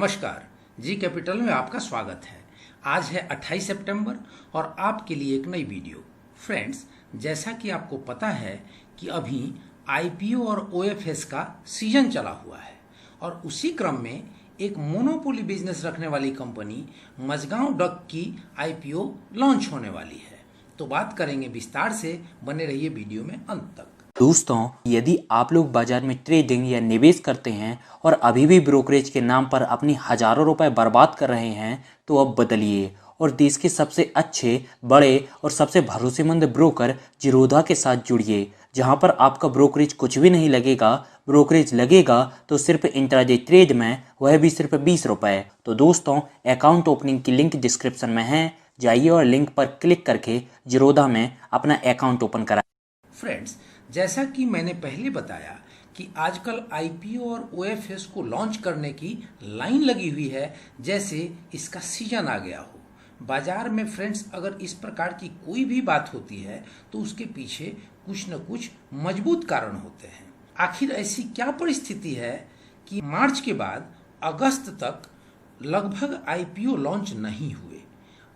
नमस्कार, G capital में आपका स्वागत है। आज है 28 सितंबर और आपके लिए एक नई वीडियो। फ्रेंड्स, जैसा कि आपको पता है कि अभी आईपीओ और ओएफएस का सीजन चला हुआ है और उसी क्रम में एक मोनोपोली बिजनेस रखने वाली कंपनी मझगांव डक की आईपीओ लॉन्च होने वाली है। तो बात करेंगे विस्तार से, बने रहिए वीडियो में अंत तक। दोस्तों, यदि आप लोग बाजार में ट्रेडिंग या निवेश करते हैं और अभी भी ब्रोकरेज के नाम पर अपनी हजारों रुपए बर्बाद कर रहे हैं तो अब बदलिए और देश के सबसे अच्छे, बड़े और सबसे भरोसेमंद ब्रोकर जिरोधा के साथ जुड़िए, जहां पर आपका ब्रोकरेज कुछ भी नहीं लगेगा। ब्रोकरेज लगेगा तो सिर्फ इंट्राडे ट्रेड में, वह भी सिर्फ 20 रुपए। तो दोस्तों, अकाउंट ओपनिंग की लिंक डिस्क्रिप्शन में है, जाइए और लिंक पर क्लिक करके जिरोधा में अपना अकाउंट ओपन कराइए। फ्रेंड्स, जैसा कि मैंने पहले बताया कि आजकल आईपीओ और ओएफएस को लॉन्च करने की लाइन लगी हुई है, जैसे इसका सीजन आ गया हो। बाजार में फ्रेंड्स, अगर इस प्रकार की कोई भी बात होती है तो उसके पीछे कुछ न कुछ मजबूत कारण होते हैं। आखिर ऐसी क्या परिस्थिति है कि मार्च के बाद अगस्त तक लगभग आईपीओ लॉन्च नहीं हुए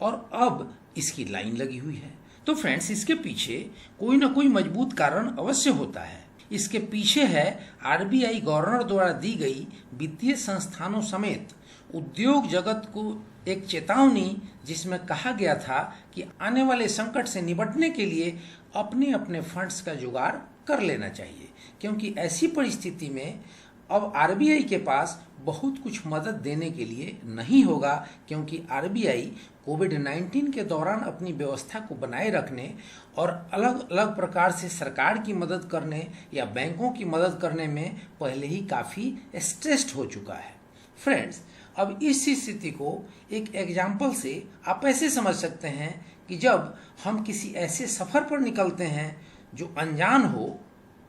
और अब इसकी लाइन लगी हुई है? तो फ्रेंड्स, इसके पीछे कोई ना कोई मजबूत कारण अवश्य होता है। इसके पीछे है आरबीआई गवर्नर द्वारा दी गई वित्तीय संस्थानों समेत उद्योग जगत को एक चेतावनी, जिसमें कहा गया था कि आने वाले संकट से निपटने के लिए अपने अपने फंड्स का जुगाड़ कर लेना चाहिए, क्योंकि ऐसी परिस्थिति में अब आरबीआई के पास बहुत कुछ मदद देने के लिए नहीं होगा, क्योंकि आरबीआई कोविड-19 के दौरान अपनी व्यवस्था को बनाए रखने और अलग अलग प्रकार से सरकार की मदद करने या बैंकों की मदद करने में पहले ही काफ़ी स्ट्रेस्ड हो चुका है। फ्रेंड्स, अब इस स्थिति को एक एग्जाम्पल से आप ऐसे समझ सकते हैं कि जब हम किसी ऐसे सफ़र पर निकलते हैं जो अनजान हो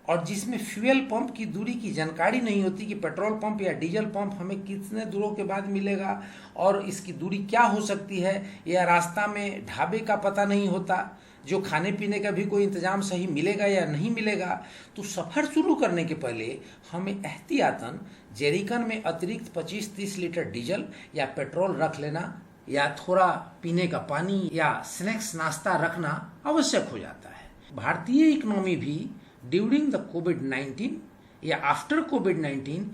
और जिसमें फ्यूल पंप की दूरी की जानकारी नहीं होती कि पेट्रोल पंप या डीजल पंप हमें कितने दूरों के बाद मिलेगा और इसकी दूरी क्या हो सकती है, या रास्ता में ढाबे का पता नहीं होता, जो खाने पीने का भी कोई इंतजाम सही मिलेगा या नहीं मिलेगा। तो सफ़र शुरू करने के पहले हमें एहतियातन जेरिकन में अतिरिक्त 25-30 लीटर डीजल या पेट्रोल रख लेना, या थोड़ा पीने का पानी या स्नैक्स नाश्ता रखना आवश्यक हो जाता है। भारतीय इकोनॉमी भी ड्यूरिंग द कोविड-19 या आफ्टर कोविड-19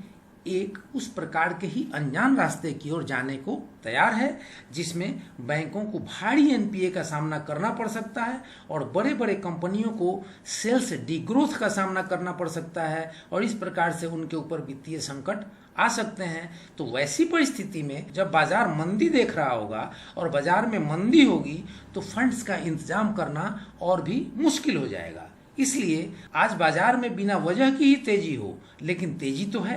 एक उस प्रकार के ही अनजान रास्ते की ओर जाने को तैयार है, जिसमें बैंकों को भारी एनपीए का सामना करना पड़ सकता है और बड़े बड़े कंपनियों को सेल्स डिग्रोथ का सामना करना पड़ सकता है और इस प्रकार से उनके ऊपर वित्तीय संकट आ सकते हैं। तो वैसी परिस्थिति में जब बाजार मंदी देख रहा होगा और बाजार में मंदी होगी तो फंड्स का इंतजाम करना और भी मुश्किल हो जाएगा। इसलिए आज बाजार में बिना वजह की ही तेजी हो, लेकिन तेजी तो है,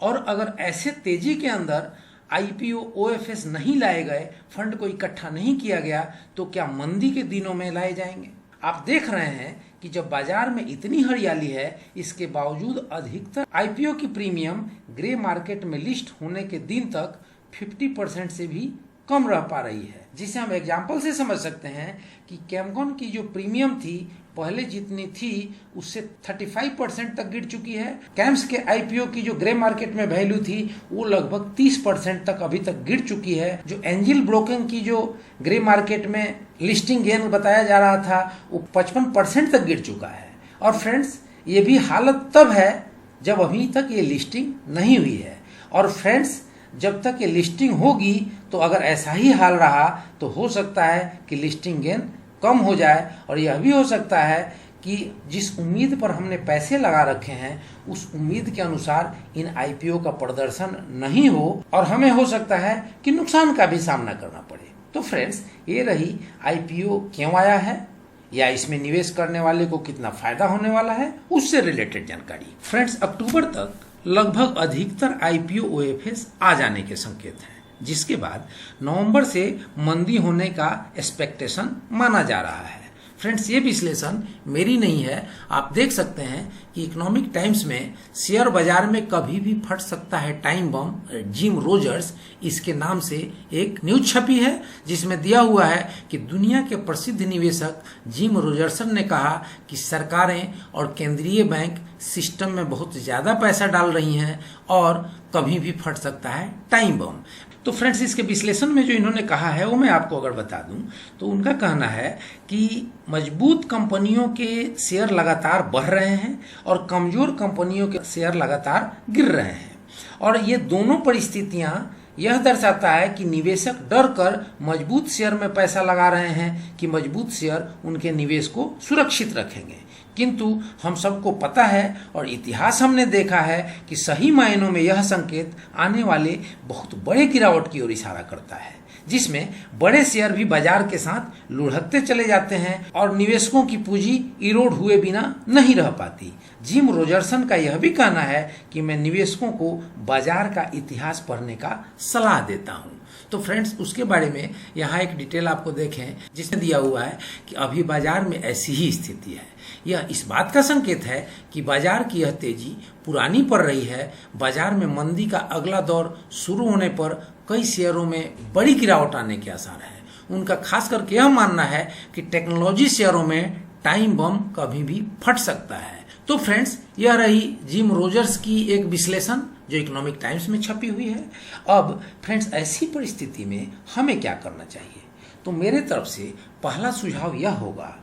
और अगर ऐसे तेजी के अंदर आईपीओ ओएफएस नहीं लाए गए, फंड को इकट्ठा नहीं किया गया, तो क्या मंदी के दिनों में लाए जाएंगे? आप देख रहे हैं कि जब बाजार में इतनी हरियाली है, इसके बावजूद अधिकतर आईपीओ की प्रीमियम ग्रे मार्केट में लिस्ट होने के दिन तक 50% से भी कम रह पा रही है, जिसे हम एग्जाम्पल से समझ सकते हैं कि कैमकॉन की जो प्रीमियम थी पहले जितनी थी उससे 35% तक गिर चुकी है। कैम्स के आईपीओ की जो ग्रे मार्केट में वैल्यू थी वो लगभग 30% तक अभी तक गिर चुकी है। जो एंजल ब्रोकिंग की जो ग्रे मार्केट में लिस्टिंग गेन बताया जा रहा था वो 55% तक गिर चुका है। और फ्रेंड्स, ये भी हालत तब है जब अभी तक ये लिस्टिंग नहीं हुई है। और फ्रेंड्स, जब तक ये लिस्टिंग होगी तो अगर ऐसा ही हाल रहा तो हो सकता है कि लिस्टिंग गेन कम हो जाए, और यह भी हो सकता है कि जिस उम्मीद पर हमने पैसे लगा रखे हैं उस उम्मीद के अनुसार इन आईपीओ का प्रदर्शन नहीं हो और हमें हो सकता है कि नुकसान का भी सामना करना पड़े। तो फ्रेंड्स, ये रही आईपीओ क्यों आया है या इसमें निवेश करने वाले को कितना फायदा होने वाला है, उससे रिलेटेड जानकारी। फ्रेंड्स, अक्टूबर तक लगभग अधिकतर आईपीओ ओएफएस आ जाने के संकेत हैं, जिसके बाद नवंबर से मंदी होने का एक्सपेक्टेशन माना जा रहा है। फ्रेंड्स, ये विश्लेषण मेरी नहीं है, आप देख सकते हैं कि इकोनॉमिक टाइम्स में शेयर बाजार में कभी भी फट सकता है टाइम बम, जिम रोजर्स इसके नाम से एक न्यूज छपी है, जिसमें दिया हुआ है कि दुनिया के प्रसिद्ध निवेशक जिम रोजर्सन ने कहा कि सरकारें और केंद्रीय बैंक सिस्टम में बहुत ज़्यादा पैसा डाल रही हैं और कभी भी फट सकता है टाइम बम। तो फ्रेंड्स, इसके विश्लेषण में जो इन्होंने कहा है वो मैं आपको अगर बता दूं तो उनका कहना है कि मजबूत कंपनियों के शेयर लगातार बढ़ रहे हैं और कमजोर कंपनियों के शेयर लगातार गिर रहे हैं, और ये दोनों परिस्थितियां यह दर्शाता है कि निवेशक डर कर मजबूत शेयर में पैसा लगा रहे हैं कि मजबूत शेयर उनके निवेश को सुरक्षित रखेंगे। किंतु हम सबको पता है और इतिहास हमने देखा है कि सही मायनों में यह संकेत आने वाले बहुत बड़े गिरावट की ओर इशारा करता है, जिसमें बड़े शेयर भी बाजार के साथ लुढ़कते चले जाते हैं और निवेशकों की पूंजी इरोड हुए बिना नहीं रह पाती। जिम रोजर्सन का यह भी कहना है कि मैं निवेशकों को बाजार का इतिहास पढ़ने का सलाह देता हूं। तो फ्रेंड्स, उसके बारे में यहाँ एक डिटेल आपको देखें जिसमें दिया हुआ है कि अभी बाजार में ऐसी ही स्थिति है। यह इस बात का संकेत है कि बाजार की यह तेजी पुरानी पड़ रही है। बाजार में मंदी का अगला दौर शुरू होने पर कई शेयरों में बड़ी गिरावट आने के आसार है। उनका खास करके यह मानना है कि टेक्नोलॉजी शेयरों में टाइम बम कभी भी फट सकता है। तो फ्रेंड्स, यह रही जिम रोजर्स की एक विश्लेषण जो इकोनॉमिक टाइम्स में छपी हुई है। अब फ्रेंड्स, ऐसी परिस्थिति में हमें क्या करना चाहिए? तो मेरे तरफ से पहला सुझाव यह होगा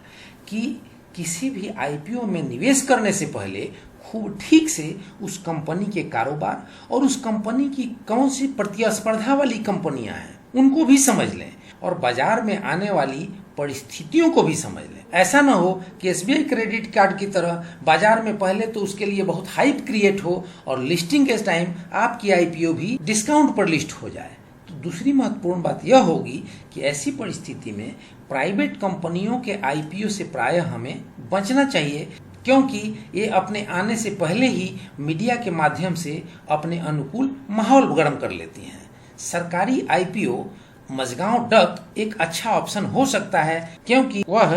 कि किसी भी आईपीओ में निवेश करने से पहले खूब ठीक से उस कंपनी के कारोबार और उस कंपनी की कौन सी प्रतिस्पर्धा वाली कंपनियां हैं उनको भी समझ लें और बाजार में आने वाली परिस्थितियों को भी समझ लें। ऐसा ना हो कि एसबीआई क्रेडिट कार्ड की तरह बाजार में पहले तो उसके लिए बहुत हाइप क्रिएट हो और लिस्टिंग के टाइम आपकी आईपीओ भी डिस्काउंट पर लिस्ट हो जाए। तो दूसरी महत्वपूर्ण बात यह होगी कि ऐसी परिस्थिति में प्राइवेट कंपनियों के आईपीओ से प्रायः हमें बचना चाहिए, क्योंकि ये अपने आने से पहले ही मीडिया के माध्यम से अपने अनुकूल माहौल गर्म कर लेती हैं। सरकारी आईपीओ मझगांव डक एक अच्छा ऑप्शन हो सकता है, क्योंकि वह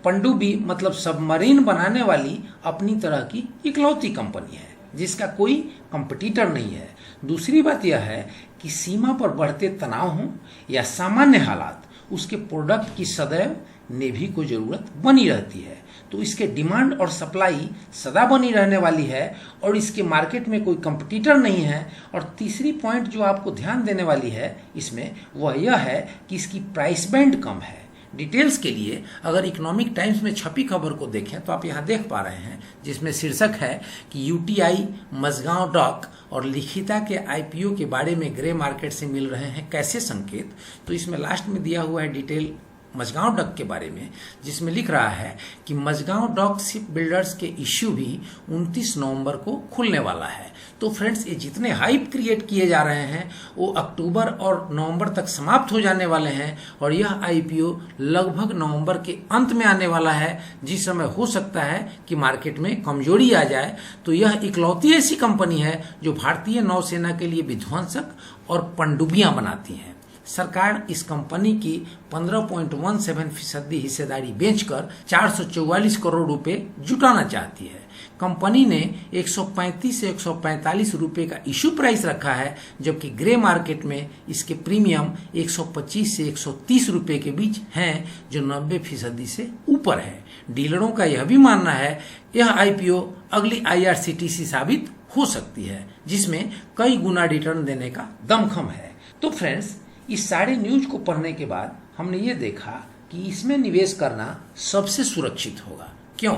पनडुब्बी मतलब सबमरीन बनाने वाली अपनी तरह की इकलौती कंपनी है जिसका कोई कंपटीटर नहीं है। दूसरी बात यह है कि सीमा पर बढ़ते तनाव हों या सामान्य हालात, उसके प्रोडक्ट की सदैव नेवी को जरूरत बनी रहती है। तो इसके डिमांड और सप्लाई सदा बनी रहने वाली है और इसके मार्केट में कोई कंपटीटर नहीं है। और तीसरी पॉइंट जो आपको ध्यान देने वाली है इसमें वह यह है कि इसकी प्राइस बैंड कम है। डिटेल्स के लिए अगर इकोनॉमिक टाइम्स में छपी खबर को देखें तो आप यहाँ देख पा रहे हैं जिसमें शीर्षक है कि यूटीआई, मझगांव डॉक और लिखिता के आईपीओ के बारे में ग्रे मार्केट से मिल रहे हैं कैसे संकेत। तो इसमें लास्ट में दिया हुआ है डिटेल मझगांव डॉक के बारे में, जिसमें लिख रहा है कि मझगांव डॉक शिप बिल्डर्स के इश्यू भी 29 नवंबर को खुलने वाला है। तो फ्रेंड्स, ये जितने हाइप क्रिएट किए जा रहे हैं वो अक्टूबर और नवंबर तक समाप्त हो जाने वाले हैं और यह आईपीओ लगभग नवंबर के अंत में आने वाला है, जिस समय हो सकता है कि मार्केट में कमजोरी आ जाए। तो यह इकलौती ऐसी कंपनी है जो भारतीय नौसेना के लिए विध्वंसक और पनडुब्बियां बनाती है। सरकार इस कंपनी की 15.17% हिस्सेदारी बेचकर 444 करोड़ रुपए जुटाना चाहती है। कंपनी ने 135 से 145 रुपए का इश्यू प्राइस रखा है, जबकि ग्रे मार्केट में इसके प्रीमियम 125 से 130 रुपए के बीच हैं, जो 90% से ऊपर है। डीलरों का यह भी मानना है यह आईपीओ अगली आईआरसीटीसी साबित हो सकती है, जिसमें कई गुना रिटर्न देने का दमखम है। तो फ्रेंड्स, इस सारे न्यूज को पढ़ने के बाद हमने ये देखा कि इसमें निवेश करना सबसे सुरक्षित होगा। क्यों?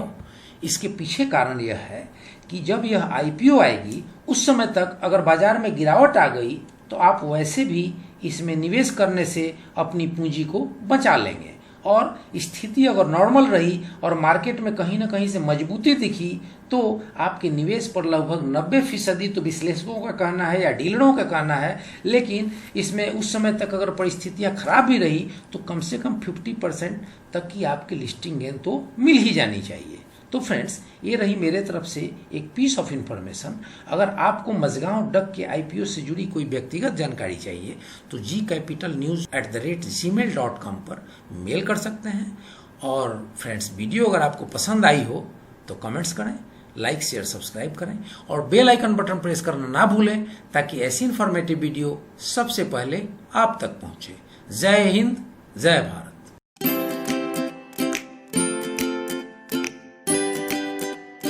इसके पीछे कारण यह है कि जब यह आईपीओ आएगी उस समय तक अगर बाजार में गिरावट आ गई तो आप वैसे भी इसमें निवेश करने से अपनी पूंजी को बचा लेंगे, और स्थिति अगर नॉर्मल रही और मार्केट में कहीं ना कहीं से मजबूती दिखी तो आपके निवेश पर लगभग 90% तो विश्लेषकों का कहना है या डीलरों का कहना है, लेकिन इसमें उस समय तक अगर परिस्थितियां खराब भी रही तो कम से कम 50% तक की आपकी लिस्टिंग गेन तो मिल ही जानी चाहिए। तो फ्रेंड्स, ये रही मेरे तरफ से एक पीस ऑफ इन्फॉर्मेशन। अगर आपको मझगांव डक के आईपीओ से जुड़ी कोई व्यक्तिगत जानकारी चाहिए तो gcapitalnews@gmail.com पर मेल कर सकते हैं। और फ्रेंड्स, वीडियो अगर आपको पसंद आई हो तो कमेंट्स करें, लाइक शेयर सब्सक्राइब करें और बेल आइकन बटन प्रेस करना ना भूलें ताकि ऐसी इन्फॉर्मेटिव वीडियो सबसे पहले आप तक पहुंचे। जय हिंद, जय भारत।